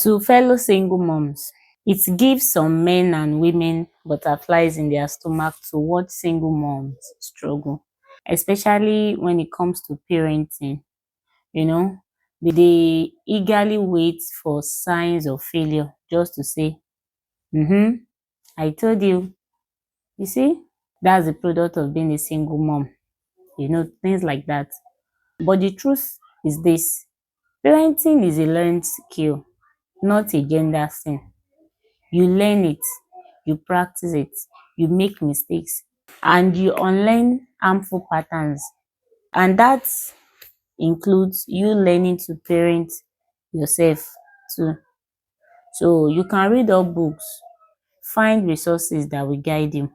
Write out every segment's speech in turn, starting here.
To fellow single moms, it gives some men and women butterflies in their stomach to watch single moms struggle, especially when it comes to parenting. You know, they eagerly wait for signs of failure just to say, mm-hmm, I told you. You see, that's the product of being a single mom, things like that. But the truth is this: parenting is a learned skill, not a gender thing. You learn it, you practice it, you make mistakes, and you unlearn harmful patterns. And that includes you learning to parent yourself too. So you can read up books, find resources that will guide you.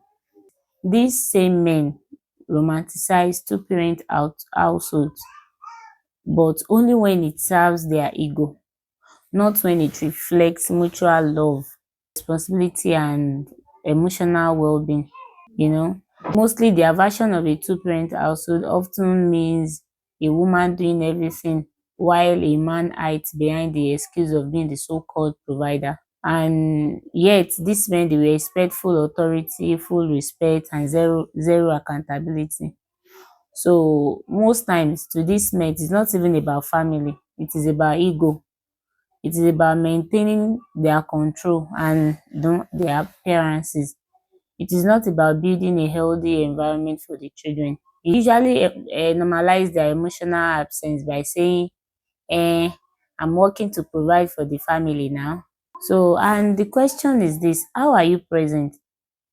These same men romanticize two-parent households, but only when it serves their ego, not when it reflects mutual love, responsibility, and emotional well-being. you know. Mostly their version of a two-parent household often means a woman doing everything while a man hides behind the excuse of being the so-called provider. And yet these men, they will expect full authority, full respect, and zero accountability. So most times to these men, it is not even about family, it is about ego. It is about maintaining their control and their appearances. It is not about building a healthy environment for the children. It usually normalize their emotional absence by saying, eh, I'm working to provide for the family now. So, and the question is this: how are you present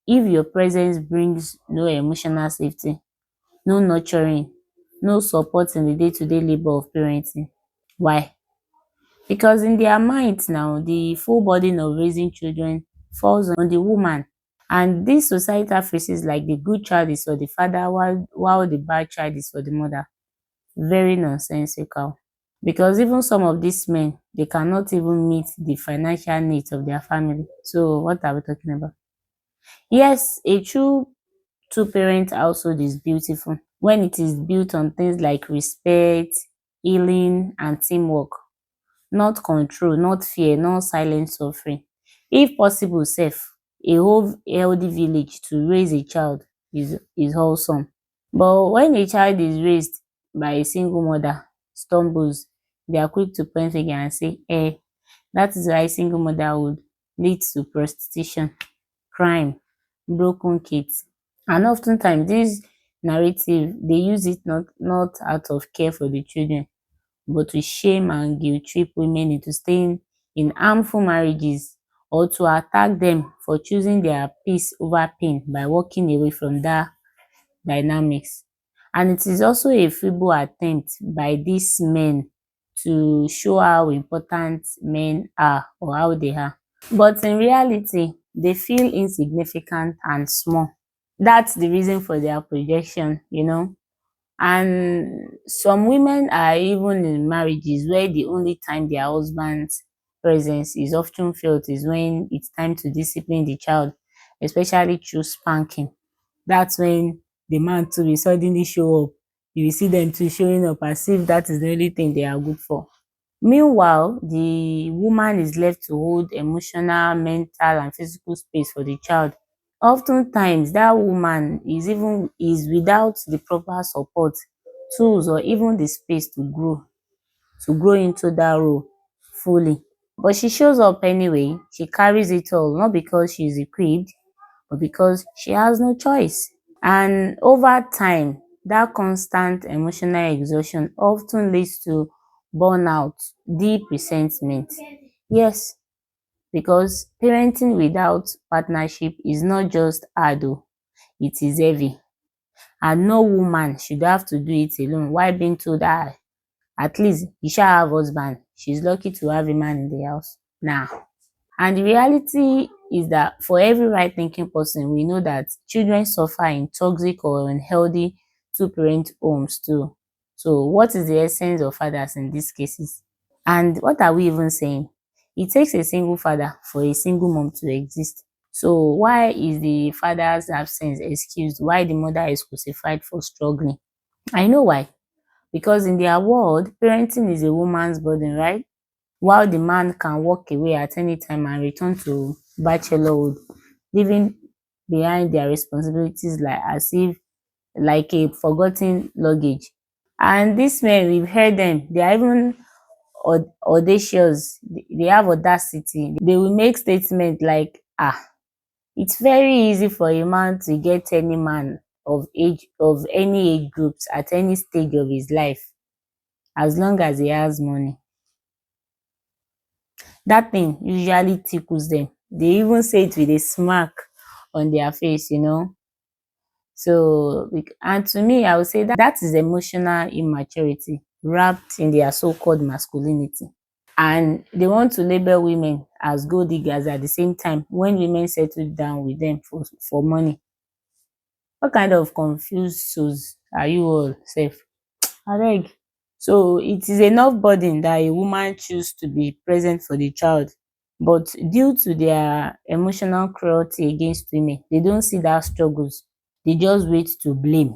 if your presence brings no emotional safety, no nurturing, no support in the day-to-day labor of parenting? Why? Because in their minds now, the full burden of raising children falls on the woman. And this societal phrases like the good child is for the father while the bad child is for the mother. Very nonsensical. Because even some of these men, they cannot even meet the financial needs of their family. So what are we talking about? Yes, a true two-parent household is beautiful when it is built on things like respect, healing, and teamwork. Not control, not fear, not silent suffering. If possible sef, a whole healthy village to raise a child is wholesome. But when a child is raised by a single mother stumbles, they are quick to point finger and say, that is why single motherhood leads to prostitution, crime, broken kids. And oftentimes this narrative, they use it not out of care for the children, but to shame and guilt trip women into staying in harmful marriages, or to attack them for choosing their peace over pain by walking away from that dynamics. And it is also a feeble attempt by these men to show how important men are or how they are. But in reality, they feel insignificant and small. That's the reason for their projection. And some women are even in marriages where the only time their husband's presence is often felt is when it's time to discipline the child, especially through spanking. That's when the man too will suddenly show up. You will see them too showing up as if that is the only thing they are good for. Meanwhile, the woman is left to hold emotional, mental, and physical space for the child. Oftentimes, that woman is without the proper support, tools, or even the space to grow into that role fully. But she shows up anyway. She carries it all, not because she's equipped, but because she has no choice. And over time, that constant emotional exhaustion often leads to burnout, deep resentment. Yes, because parenting without partnership is not just hard, oh, it is heavy. And no woman should have to do it alone while being told that at least you shall have husband. She's lucky to have a man in the house. Now, and the reality is that for every right thinking person, we know that children suffer in toxic or unhealthy two-parent homes too. So what is the essence of fathers in these cases? And what are we even saying? It takes a single father for a single mom to exist. So why is the father's absence excused? Why the mother is crucified for struggling? I know why. Because in their world, parenting is a woman's burden, right? while the man can walk away at any time and return to bachelorhood, leaving behind their responsibilities like as if like a forgotten luggage. And these men, we've heard them, they are even audacious. They have audacity. They will make statements like, it's very easy for a man to get any man of any age groups at any stage of his life as long as he has money. That thing usually tickles them. They even say it with a smirk on their face. So, and to me, I would say that is emotional immaturity wrapped in their so-called masculinity. And they want to label women as gold diggers at the same time when women settle down with them for money. What kind of confused souls are you all sef? Abeg. So it is enough burden that a woman choose to be present for the child, but due to their emotional cruelty against women, they don't see that struggles. They just wait to blame.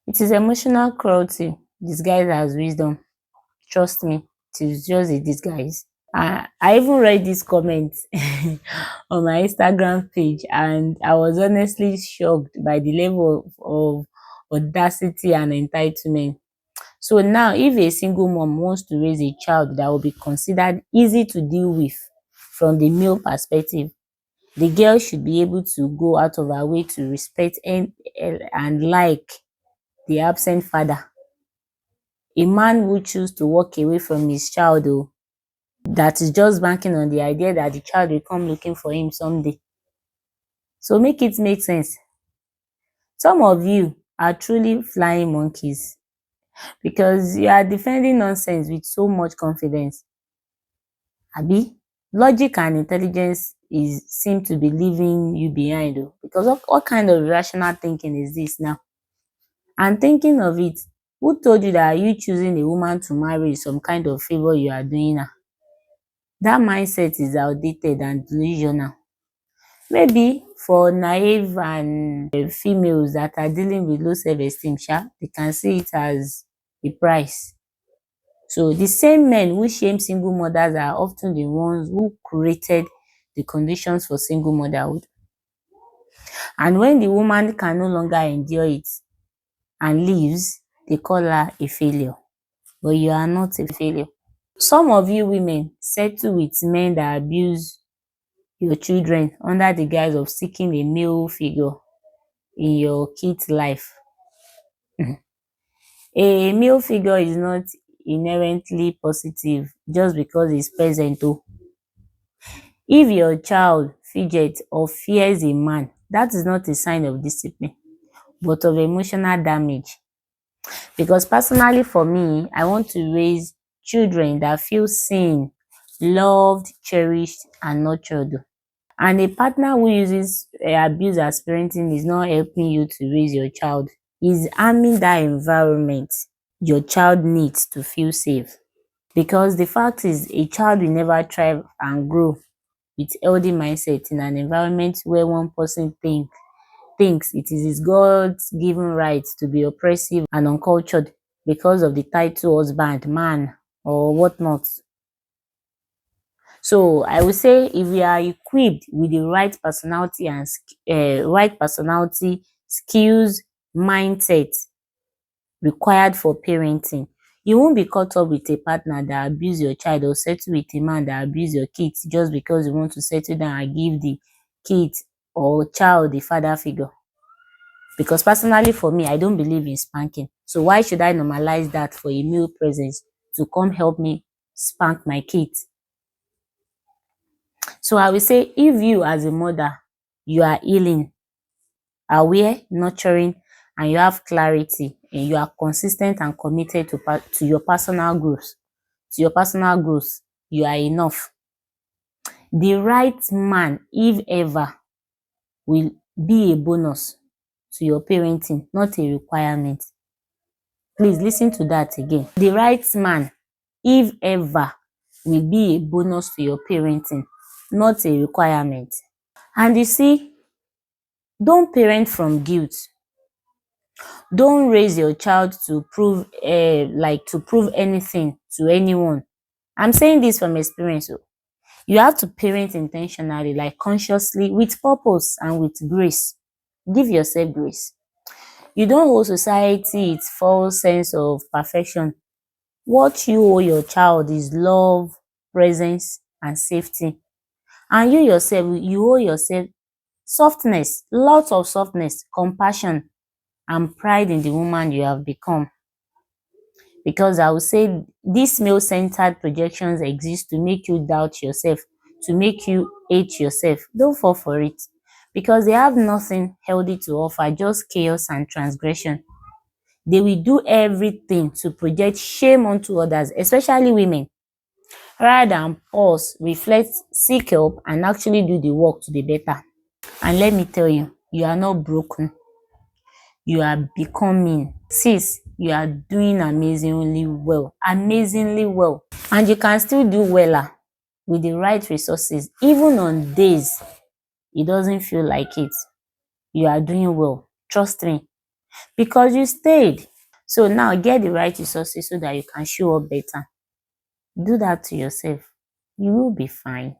It is emotional cruelty disguised as wisdom. Trust me, it is just a disguise. I even read this comment on my Instagram page, and I was honestly shocked by the level of audacity and entitlement. So now, if a single mom wants to raise a child that will be considered easy to deal with from the male perspective, the girl should be able to go out of her way to respect and like the absent father. A man who choose to walk away from his child, that is just banking on the idea that the child will come looking for him someday. So make it make sense. Some of you are truly flying monkeys because you are defending nonsense with so much confidence. Abi, logic and intelligence seem to be leaving you behind because what kind of rational thinking is this now? And thinking of it, who told you that you choosing a woman to marry is some kind of favor you are doing her? That mindset is outdated and delusional. Maybe for naive and females that are dealing with low self-esteem, they can see it as a price. So the same men who shame single mothers are often the ones who created the conditions for single motherhood. And when the woman can no longer endure it and leaves, they call her a failure. But you are not a failure. Some of you women settle with men that abuse your children under the guise of seeking a male figure in your kid's life. A male figure is not inherently positive just because he's present. If your child fidgets or fears a man, that is not a sign of discipline, but of emotional damage. Because personally for me, I want to raise children that feel seen, loved, cherished, and nurtured. And a partner who uses abuse as parenting is not helping you to raise your child. Is harming that environment your child needs to feel safe. Because the fact is, a child will never thrive and grow with healthy mindset in an environment where one person thinks it is his God's given right to be oppressive and uncultured because of the title husband, man, or whatnot. So I would say if we are equipped with the right personality and skills, mindset required for parenting, you won't be caught up with a partner that abuse your child or settle with a man that abuse your kids just because you want to settle down and give the kid or child the father figure. Because personally for me, I don't believe in spanking. So why should I normalize that for a male presence to come help me spank my kids? So I will say, if you as a mother, you are healing, aware, nurturing, and you have clarity, and you are consistent and committed to your personal growth, you are enough. The right man, if ever, will be a bonus to your parenting, not a requirement. Please listen to that again. The right man, if ever, will be a bonus to your parenting, not a requirement. And you see, don't parent from guilt. Don't raise your child to prove anything to anyone. I'm saying this from experience. Oh. You have to parent intentionally, like consciously, with purpose and with grace. Give yourself grace. You don't owe society its false sense of perfection. What you owe your child is love, presence, and safety. And you yourself, you owe yourself softness, lots of softness, compassion, and pride in the woman you have become. Because I would say these male-centered projections exist to make you doubt yourself, to make you hate yourself. Don't fall for it. Because they have nothing healthy to offer, just chaos and transgression. They will do everything to project shame onto others, especially women, rather than pause, reflect, seek help, and actually do the work to be better. And let me tell you, you are not broken. You are becoming. Sis, you are doing amazingly well. Amazingly well. And you can still do weller with the right resources. Even on days it doesn't feel like it. You are doing well. Trust me. Because you stayed. So now get the right resources so that you can show up better. Do that to yourself. You will be fine.